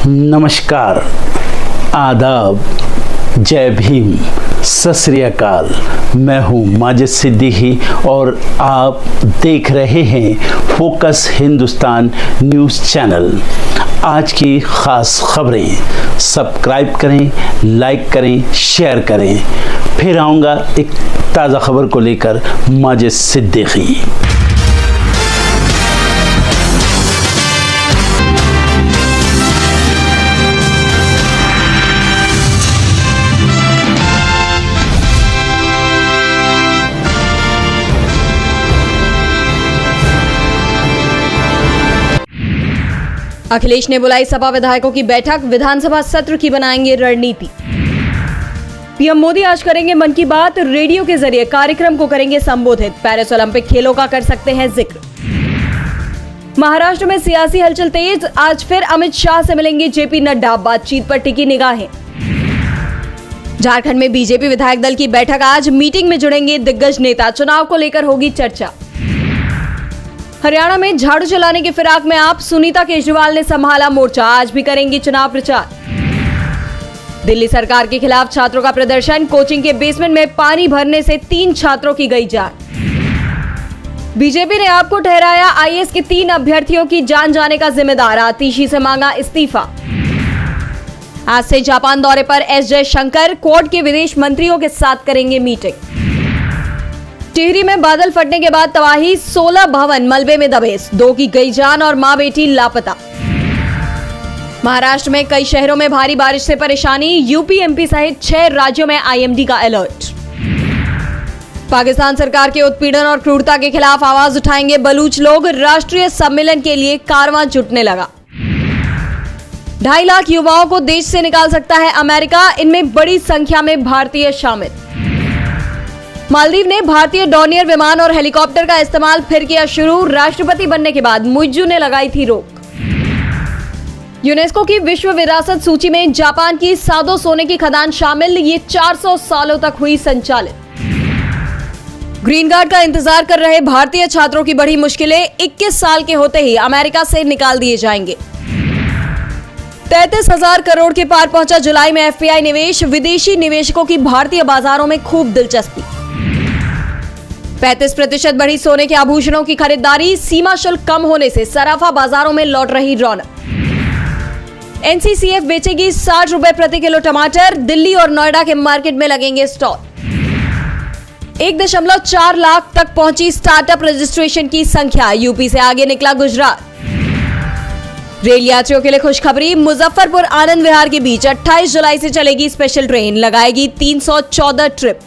नमस्कार, आदाब, जय भीम, सत श्री अकाल। मैं हूँ माजिद सिद्दीकी और आप देख रहे हैं फोकस हिंदुस्तान न्यूज़ चैनल। आज की ख़ास खबरें सब्सक्राइब करें, लाइक करें, शेयर करें। फिर आऊँगा एक ताज़ा खबर को लेकर माजिद सिद्दीकी। अखिलेश ने बुलाई सपा विधायकों की बैठक, विधानसभा सत्र की बनाएंगे रणनीति। पीएम मोदी आज करेंगे मन की बात, रेडियो के जरिए कार्यक्रम को करेंगे संबोधित। पेरिस ओलंपिक खेलों का कर सकते हैं जिक्र। महाराष्ट्र में सियासी हलचल तेज, आज फिर अमित शाह से मिलेंगे जेपी नड्डा, बातचीत पर टिकी निगाहें। झारखंड में बीजेपी विधायक दल की बैठक आज, मीटिंग में जुड़ेंगे दिग्गज नेता, चुनाव को लेकर होगी चर्चा। हरियाणा में झाड़ू चलाने की फिराक में आप, सुनीता केजरीवाल ने संभाला मोर्चा, आज भी करेंगी चुनाव प्रचार। दिल्ली सरकार के खिलाफ छात्रों का प्रदर्शन, कोचिंग के बेसमेंट में पानी भरने से 3 छात्रों की गई जान। बीजेपी ने आपको ठहराया आईएएस के 3 अभ्यर्थियों की जान जाने का जिम्मेदार, आतिशी से मांगा इस्तीफा। आज से जापान दौरे पर एस जयशंकर, क्वाड के विदेश मंत्रियों के साथ करेंगे मीटिंग। टिहरी में बादल फटने के बाद तबाही, 16 भवन मलबे में दबे, 2 की गई जान और मां बेटी लापता। महाराष्ट्र में कई शहरों में भारी बारिश से परेशानी, यूपी एमपी सहित 6 राज्यों में आईएमडी का अलर्ट। पाकिस्तान सरकार के उत्पीड़न और क्रूरता के खिलाफ आवाज उठाएंगे बलूच लोग, राष्ट्रीय सम्मेलन के लिए कारवां जुटने लगा। 2.5 लाख युवाओं को देश से निकाल सकता है अमेरिका, इनमें बड़ी संख्या में भारतीय शामिल। मालदीव ने भारतीय डॉनियर विमान और हेलीकॉप्टर का इस्तेमाल फिर किया शुरू, राष्ट्रपति बनने के बाद मुइज्जू ने लगाई थी रोक। यूनेस्को की विश्व विरासत सूची में जापान की सादो सोने की खदान शामिल, ये 400 सालों तक हुई संचालित। ग्रीन कार्ड का इंतजार कर रहे भारतीय छात्रों की बढ़ी मुश्किलें, 21 साल के होते ही अमेरिका से निकाल दिए जाएंगे। 33,000 करोड़ के पार पहुंचा जुलाई में एफपीआई निवेश, विदेशी निवेशकों की भारतीय बाजारों में खूब दिलचस्पी। 35% बढ़ी सोने के आभूषणों की खरीदारी, सीमा शुल्क कम होने से सराफा बाजारों में लौट रही रौनक। एनसीसीएफ बेचेगी 60 रुपए प्रति किलो टमाटर, दिल्ली और नोएडा के मार्केट में लगेंगे स्टॉल। 1.4 लाख तक पहुंची स्टार्टअप रजिस्ट्रेशन की संख्या, यूपी से आगे निकला गुजरात। रेल यात्रियों के लिए खुशखबरी, मुजफ्फरपुर आनंद विहार के बीच 28 जुलाई से चलेगी स्पेशल ट्रेन, लगाएगी 314 ट्रिप।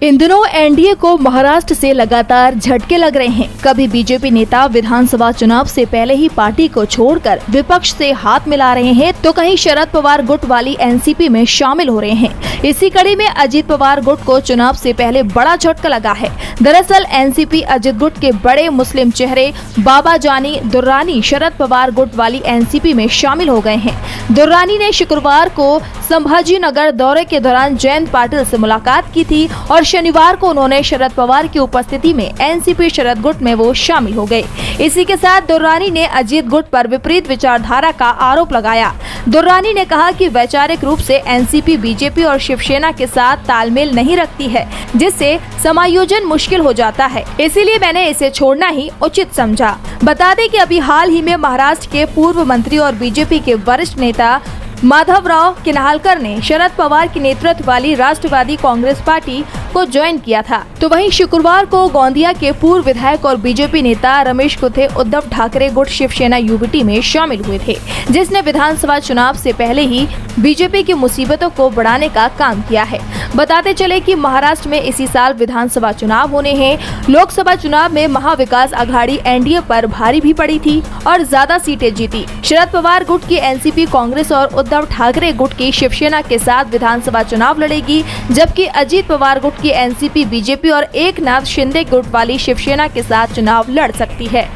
इन दिनों एनडीए को महाराष्ट्र से लगातार झटके लग रहे हैं। कभी बीजेपी नेता विधानसभा चुनाव से पहले ही पार्टी को छोड़कर विपक्ष से हाथ मिला रहे हैं, तो कहीं शरद पवार गुट वाली एनसीपी में शामिल हो रहे हैं। इसी कड़ी में अजीत पवार गुट को चुनाव से पहले बड़ा झटका लगा है। दरअसल एनसीपी अजीत गुट के बड़े मुस्लिम चेहरे बाबा जानी दुर्रानी शरद पवार गुट वाली एनसीपी में शामिल हो गए हैं। दुर्रानी ने शुक्रवार को संभाजी नगर दौरे के दौरान जयंत पाटिल से मुलाकात की थी और शनिवार को उन्होंने शरद पवार की उपस्थिति में एनसीपी शरद गुट में वो शामिल हो गए। इसी के साथ दुर्रानी ने अजीत गुट पर विपरीत विचारधारा का आरोप लगाया। दुर्रानी ने कहा कि वैचारिक रूप से एनसीपी बीजेपी और शिवसेना के साथ तालमेल नहीं रखती है, जिससे समायोजन मुश्किल हो जाता है, इसीलिए मैंने इसे छोड़ना ही उचित समझा। बता दें कि अभी हाल ही में महाराष्ट्र के पूर्व मंत्री और बीजेपी के वरिष्ठ नेता माधवराव किन्हालकर ने शरद पवार के नेतृत्व वाली राष्ट्रवादी कांग्रेस पार्टी को ज्वाइन किया था। तो वहीं शुक्रवार को गोंदिया के पूर्व विधायक और बीजेपी नेता रमेश कुथे उद्धव ठाकरे गुट शिवसेना यूबीटी में शामिल हुए थे, जिसने विधानसभा चुनाव से पहले ही बीजेपी की मुसीबतों को बढ़ाने का काम किया है। बताते चले कि महाराष्ट्र में इसी साल विधानसभा चुनाव होने हैं। लोकसभा चुनाव में महाविकास अघाड़ी एनडीए पर भारी भी पड़ी थी और ज्यादा सीटें जीती। शरद पवार गुट की एनसीपी कांग्रेस और उद्धव ठाकरे गुट की शिवसेना के साथ विधानसभा चुनाव लड़ेगी, जबकि अजीत पवार गुट की एनसीपी बीजेपी और एकनाथ शिंदे गुट वाली शिवसेना के साथ चुनाव लड़ सकती है।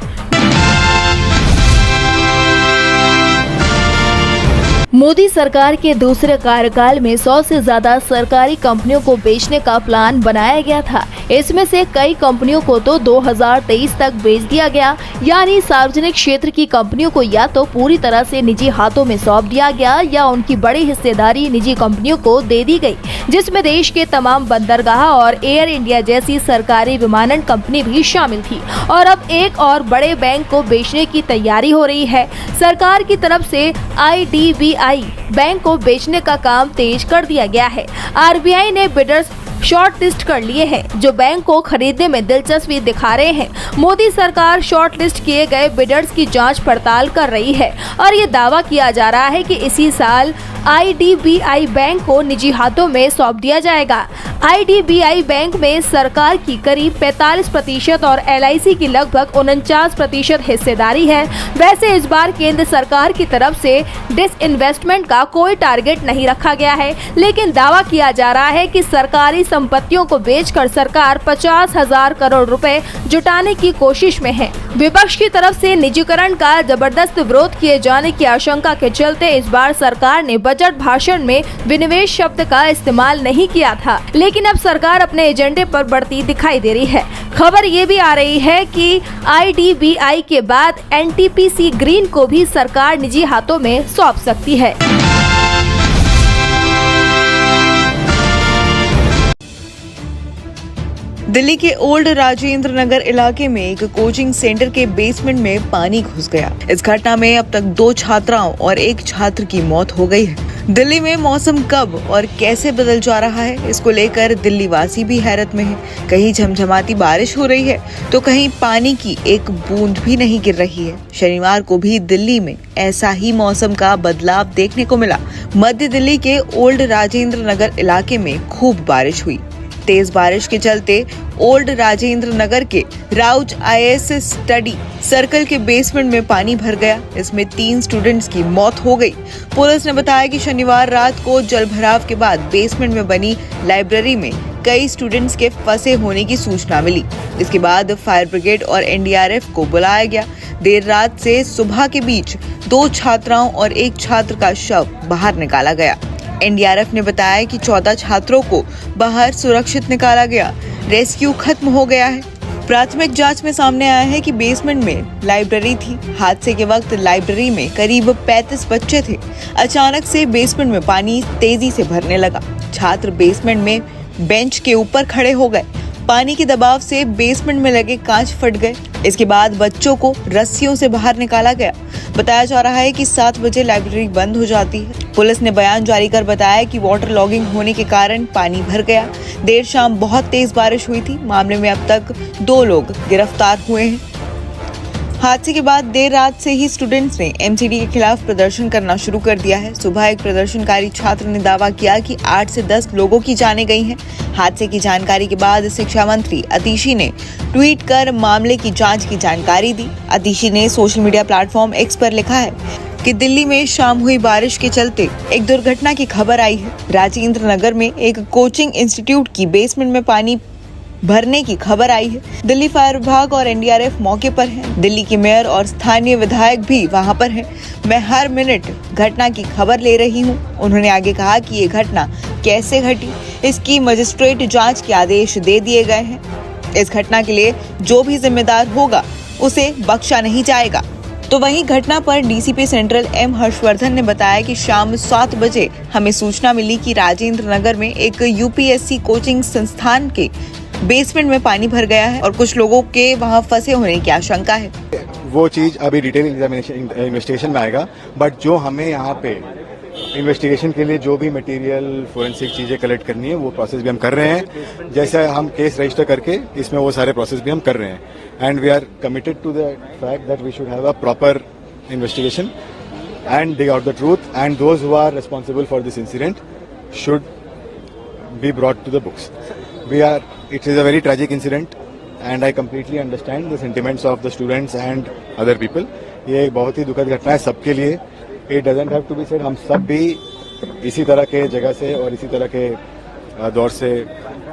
मोदी सरकार के दूसरे कार्यकाल में 100 से ज्यादा सरकारी कंपनियों को बेचने का प्लान बनाया गया था। इसमें से कई कंपनियों को तो 2023 तक बेच दिया गया, यानी सार्वजनिक क्षेत्र की कंपनियों को या तो पूरी तरह से निजी हाथों में सौंप दिया गया या उनकी बड़ी हिस्सेदारी निजी कंपनियों को दे दी गई, जिसमें देश के तमाम बंदरगाह और एयर इंडिया जैसी सरकारी विमानन कंपनी भी शामिल थी। और अब एक और बड़े बैंक को बेचने की तैयारी हो रही है। सरकार की तरफ से IDBI बैंक को बेचने का काम तेज कर दिया गया है। RBI ने बिडर्स शॉर्ट लिस्ट कर लिए हैं जो बैंक को खरीदने में दिलचस्पी दिखा रहे हैं। मोदी सरकार शॉर्ट लिस्ट किए गए बिडर्स की जांच पड़ताल कर रही है और ये दावा किया जा रहा है कि इसी साल IDBI बैंक को निजी हाथों में सौंप दिया जाएगा। IDBI बैंक में सरकार की करीब 45% और LIC की लगभग 49% हिस्सेदारी है। वैसे इस बार केंद्र सरकार की तरफ से डिसइन्वेस्टमेंट का कोई टारगेट नहीं रखा गया है, लेकिन दावा किया जा रहा है कि सरकारी संपत्तियों को बेचकर सरकार 50,000 करोड़ रुपए जुटाने की कोशिश में है। विपक्ष की तरफ से निजीकरण का जबरदस्त विरोध किए जाने की आशंका के चलते इस बार सरकार ने बजट भाषण में विनिवेश शब्द का इस्तेमाल नहीं किया था, लेकिन अब सरकार अपने एजेंडे पर बढ़ती दिखाई दे रही है। खबर ये भी आ रही है कि IDBI के बाद NTPC ग्रीन को भी सरकार निजी हाथों में सौंप सकती है। दिल्ली के ओल्ड राजेंद्र नगर इलाके में एक कोचिंग सेंटर के बेसमेंट में पानी घुस गया। इस घटना में अब तक 2 छात्राओं और 1 छात्र की मौत हो गई है। दिल्ली में मौसम कब और कैसे बदल जा रहा है, इसको लेकर दिल्ली वासी भी हैरत में है। कहीं झमझमाती बारिश हो रही है तो कहीं पानी की एक बूंद भी नहीं गिर रही है। शनिवार को भी दिल्ली में ऐसा ही मौसम का बदलाव देखने को मिला। मध्य दिल्ली के ओल्ड राजेंद्र नगर इलाके में खूब बारिश हुई। तेज बारिश के चलते ओल्ड राजेंद्र नगर के राउज IAS स्टडी सर्कल के बेसमेंट में पानी भर गया। इसमें 3 स्टूडेंट्स की मौत हो गई। पुलिस ने बताया कि शनिवार रात को जलभराव के बाद बेसमेंट में बनी लाइब्रेरी में कई स्टूडेंट्स के फंसे होने की सूचना मिली। इसके बाद फायर ब्रिगेड और NDRF को बुलाया गया। देर रात से सुबह के बीच 2 छात्राओं और 1 छात्र का शव बाहर निकाला गया। NDRF ने बताया कि 14 छात्रों को बाहर सुरक्षित निकाला गया। रेस्क्यू खत्म हो गया है। प्राथमिक जांच में सामने आया है कि बेसमेंट में लाइब्रेरी थी। हादसे के वक्त लाइब्रेरी में करीब 35 बच्चे थे। अचानक से बेसमेंट में पानी तेजी से भरने लगा। छात्र बेसमेंट में बेंच के ऊपर खड़े हो गए। पानी के दबाव से बेसमेंट में लगे कांच फट गए। इसके बाद बच्चों को रस्सियों से बाहर निकाला गया। बताया जा रहा है कि 7 बजे लाइब्रेरी बंद हो जाती है। पुलिस ने बयान जारी कर बताया कि वाटर लॉगिंग होने के कारण पानी भर गया। देर शाम बहुत तेज बारिश हुई थी। मामले में अब तक 2 लोग गिरफ्तार हुए हैं। हादसे के बाद देर रात से ही स्टूडेंट्स ने MCD के खिलाफ प्रदर्शन करना शुरू कर दिया है। सुबह एक प्रदर्शनकारी छात्र ने दावा किया कि 8 से 10 लोगों की जानें गई हैं। हादसे की जानकारी के बाद शिक्षा मंत्री अतिशी ने ट्वीट कर मामले की जांच की जानकारी दी। अतिशी ने सोशल मीडिया प्लेटफॉर्म X पर लिखा है कि दिल्ली में शाम हुई बारिश के चलते एक दुर्घटना की खबर आई है। राजेंद्र नगर में एक कोचिंग इंस्टीट्यूट की बेसमेंट में पानी भरने की खबर आई है। दिल्ली फायर विभाग और NDRF मौके पर है। दिल्ली के मेयर और स्थानीय विधायक भी वहां पर हैं। मैं हर मिनट घटना की खबर ले रही हूं। उन्होंने आगे कहा कि ये घटना कैसे घटी, इसकी मजिस्ट्रेट जांच के आदेश दे दिए गए हैं। इस घटना के लिए जो भी जिम्मेदार होगा उसे बख्शा नहीं जाएगा। तो वहीं घटना पर DCP सेंट्रल M हर्षवर्धन ने बताया कि शाम 7 बजे हमें सूचना मिली कि राजेंद्र नगर में एक UPSC कोचिंग संस्थान के बेसमेंट में पानी भर गया है और कुछ लोगों के वहां फंसे होने की आशंका है। वो चीज अभी डिटेल इन्वेस्टिगेशन में आएगा, बट जो हमें यहाँ पे इन्वेस्टिगेशन के लिए जो भी मटेरियल फोरेंसिक चीजें कलेक्ट करनी है वो प्रोसेस भी हम कर रहे हैं। जैसे हम केस रजिस्टर करके इसमें वो सारे प्रोसेस भी हम कर रहे हैं and we are committed to the fact that we should have a proper investigation and dig out the truth and those who are responsible for this incident should be brought to the books. It is a very tragic incident and I completely understand the sentiments of the students and other people. ये एक बहुत ही दुखद घटना है सबके लिए। It doesn't have to be said। हम सब भी इसी तरह के जगह से और इसी तरह के दौर से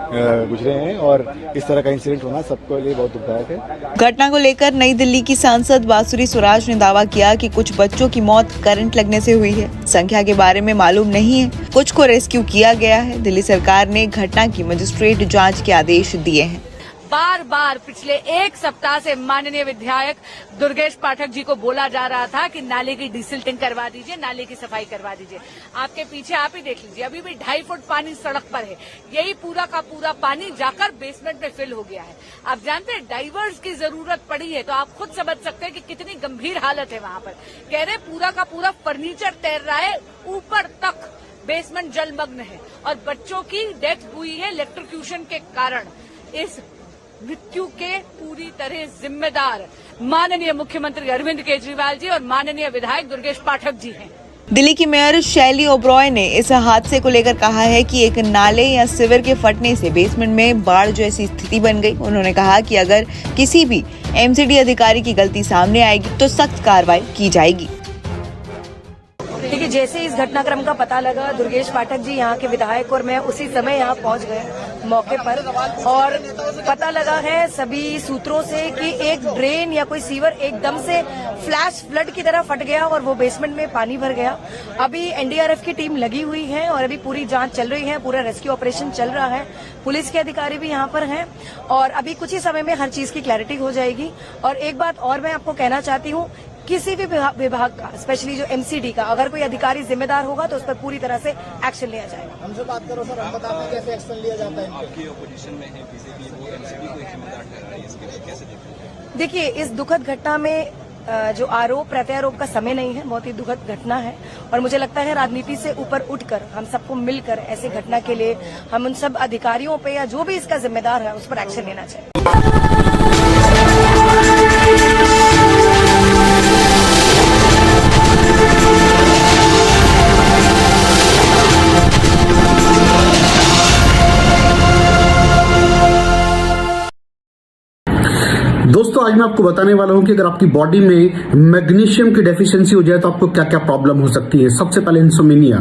गुजरे हैं और इस तरह का इंसिडेंट होना सबके लिए बहुत दुखदायक है। घटना को लेकर नई दिल्ली की सांसद बांसुरी स्वराज ने दावा किया कि कुछ बच्चों की मौत करंट लगने से हुई है। संख्या के बारे में मालूम नहीं है, कुछ को रेस्क्यू किया गया है। दिल्ली सरकार ने घटना की मजिस्ट्रेट जांच के आदेश दिए हैं। बार बार पिछले एक सप्ताह से माननीय विधायक दुर्गेश पाठक जी को बोला जा रहा था कि नाले की डिसिल्टिंग करवा दीजिए, नाले की सफाई करवा दीजिए। आपके पीछे आप ही देख लीजिए, अभी भी 2.5 फुट पानी सड़क पर है। यही पूरा का पूरा पानी जाकर बेसमेंट में फिल हो गया है। आप जानते हैं डाइवर्स की जरूरत पड़ी है, तो आप खुद समझ सकते हैं कि कितनी गंभीर हालत है वहां पर। कह रहे पूरा का पूरा फर्नीचर तैर रहा है, ऊपर तक बेसमेंट जलमग्न है और बच्चों की डेथ हुई है इलेक्ट्रोक्यूशन के कारण। इस मृत्यु के पूरी तरह जिम्मेदार माननीय मुख्यमंत्री अरविंद केजरीवाल जी और माननीय विधायक दुर्गेश पाठक जी हैं। दिल्ली की मेयर शैली ओब्रॉय ने इस हादसे को लेकर कहा है कि एक नाले या सीवर के फटने से बेसमेंट में बाढ़ जैसी स्थिति बन गई। उन्होंने कहा कि अगर किसी भी एमसीडी अधिकारी की गलती सामने आएगी तो सख्त कार्रवाई की जाएगी। देखिए, जैसे इस घटनाक्रम का पता लगा, दुर्गेश पाठक जी यहाँ के विधायक और मैं उसी समय यहाँ पहुँच गए मौके पर और पता लगा है सभी सूत्रों से कि एक ड्रेन या कोई सीवर एकदम से फ्लैश फ्लड की तरह फट गया और वो बेसमेंट में पानी भर गया। अभी एनडीआरएफ की टीम लगी हुई है और अभी पूरी जांच चल रही है, पूरा रेस्क्यू ऑपरेशन चल रहा है। पुलिस के अधिकारी भी यहाँ पर हैं और अभी कुछ ही समय में हर चीज की क्लैरिटी हो जाएगी। और एक बात और मैं आपको कहना चाहती हूँ, किसी भी विभाग का, स्पेशली जो एमसीडी का, अगर कोई अधिकारी जिम्मेदार होगा तो उस पर पूरी तरह से एक्शन लिया जाएगा। हमसे बात करो सर, हम बताते हैं कैसे एक्शन लिया जाता है। आपकी ऑपोजिशन में है बीजेपी, वो एमसीडी को जिम्मेदार ठहरा रही है, इसके लिए कैसे देखते हैं? देखिए, इस दुखद घटना में जो आरोप प्रत्यारोप का समय नहीं है, बहुत ही दुखद घटना है और मुझे लगता है राजनीति से ऊपर उठकर हम सबको मिलकर ऐसी घटना के लिए हम उन सब अधिकारियों पे या जो भी इसका जिम्मेदार है उस पर एक्शन लेना चाहिए। दोस्तों, आज मैं आपको बताने वाला हूं कि अगर आपकी बॉडी में मैग्नीशियम की डेफिशिएंसी हो जाए तो आपको क्या क्या प्रॉब्लम हो सकती है। सबसे पहले इंसोमेनिया,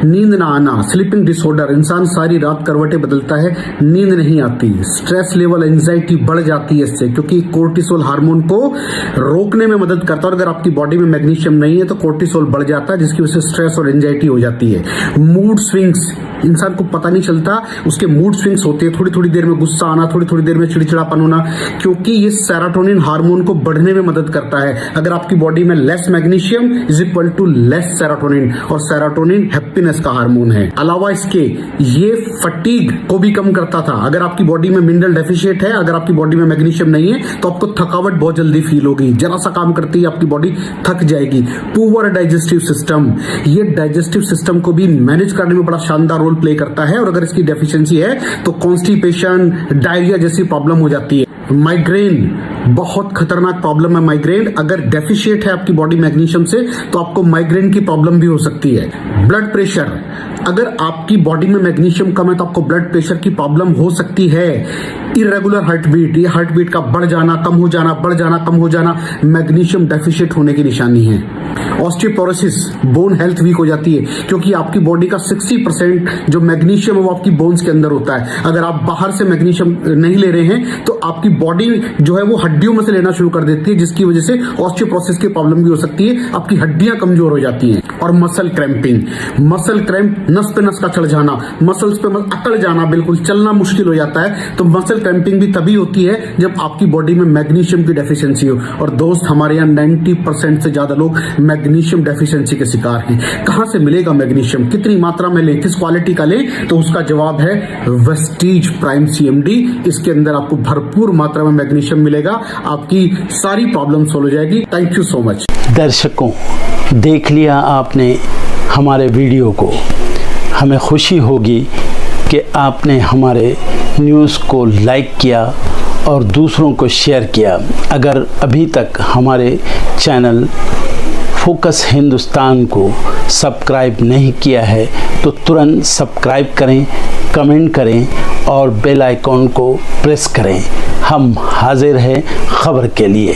नींद ना आना, स्लीपिंग डिसऑर्डर, इंसान सारी रात करवटें बदलता है, नींद नहीं आती, स्ट्रेस लेवल, एंजाइटी बढ़ जाती है इससे, क्योंकि कोर्टिसोल हार्मोन को रोकने में मदद करता है। अगर आपकी बॉडी में मैग्नीशियम नहीं है तो कोर्टिसोल बढ़ जाता है, जिसकी वजह से स्ट्रेस और एंजाइटी हो जाती है। मूड स्विंग्स, इंसान को पता नहीं चलता उसके मूड स्विंग्स होते हैं, थोड़ी थोड़ी देर में गुस्सा आना, थोड़ी थोड़ी देर में चिड़चिड़ापन होना, क्योंकि ये सेरोटोनिन हार्मोन को बढ़ने में मदद करता है। अगर आपकी बॉडी में less magnesium is equal to less serotonin, और सेरोटोनिन हैप्पीनेस का हार्मोन है। अलावा इसके ये फटीग को भी कम करता था। अगर आपकी बॉडी में मिनरल डेफिशिएट है, अगर आपकी बॉडी में मैग्नीशियम नहीं है तो आपको थकावट बहुत जल्दी फील होगी, जरा सा काम करती है आपकी बॉडी थक जाएगी। पुअर डाइजेस्टिव सिस्टम, ये डाइजेस्टिव सिस्टम को भी मैनेज करने में बड़ा शानदार रोल प्ले करता है, और अगर इसकी डेफिशिएंसी है तो कॉन्स्टिपेशन, डायरिया जैसी प्रॉब्लम हो जाती है। माइग्रेन, बहुत खतरनाक प्रॉब्लम है माइग्रेन। अगर डेफिशिएट है आपकी बॉडी मैग्नीशियम से तो आपको माइग्रेन की प्रॉब्लम भी हो सकती है। ब्लड प्रेशर, अगर आपकी बॉडी में मैग्नीशियम कम है तो आपको ब्लड प्रेशर की प्रॉब्लम हो सकती है। इरेगुलर हार्टबीट, ये हार्टबीट का बढ़ जाना, कम हो जाना, बढ़ जाना, कम हो जाना, मैग्नीशियम डेफिशिएट होने की निशानी है। ऑस्टियोपोरोसिस, बोन हेल्थ वीक हो जाती है, क्योंकि आपकी बॉडी का 60% जो मैग्नीशियम है वो आपकी बोन्स के अंदर होता है। अगर आप बाहर से मैग्नीशियम नहीं ले रहे हैं तो आपकी बॉडी जो है वो हड्डियों में से लेना शुरू कर देती है, जिसकी वजह से ऑस्टियोपोरोसिस की प्रॉब्लम भी हो सकती है, आपकी हड्डियां कमजोर हो जाती हैं। और मसल क्रैम्पिंग, मसल क्रैम्प, नस पे नस का चढ़ जाना, मसल्स पे अकड़ जाना, बिल्कुल चलना मुश्किल हो जाता है। तो मसल क्रैम्पिंग भी तभी होती है जब आपकी बॉडी में मैग्नीशियम की डेफिशिएंसी हो। और दोस्त, हमारे यहाँ 90% से ज्यादा लोग मैग्नीशियम डेफिशिएंसी के शिकार हैं। कहां से मिलेगा मैग्नीशियम, कितनी मात्रा में लें, किस क्वालिटी का लें? तो उसका जवाब है वेस्टीज प्राइम CMD। इसके अंदर आपको भरपूर मात्रा में मैग्नीशियम मिलेगा, आपकी सारी प्रॉब्लम सॉल्व हो जाएगी। Thank you so much. दर्शकों, देख लिया आपने हमारे वीडियो को। हमें खुशी होगी कि आपने हमारे न्यूज़ को लाइक किया और दूसरों को शेयर किया। अगर अभी तक हमारे चैनल फोकस हिंदुस्तान को सब्सक्राइब नहीं किया है तो तुरंत सब्सक्राइब करें, कमेंट करें और बेल आइकॉन को प्रेस करें। हम हाजिर हैं खबर के लिए।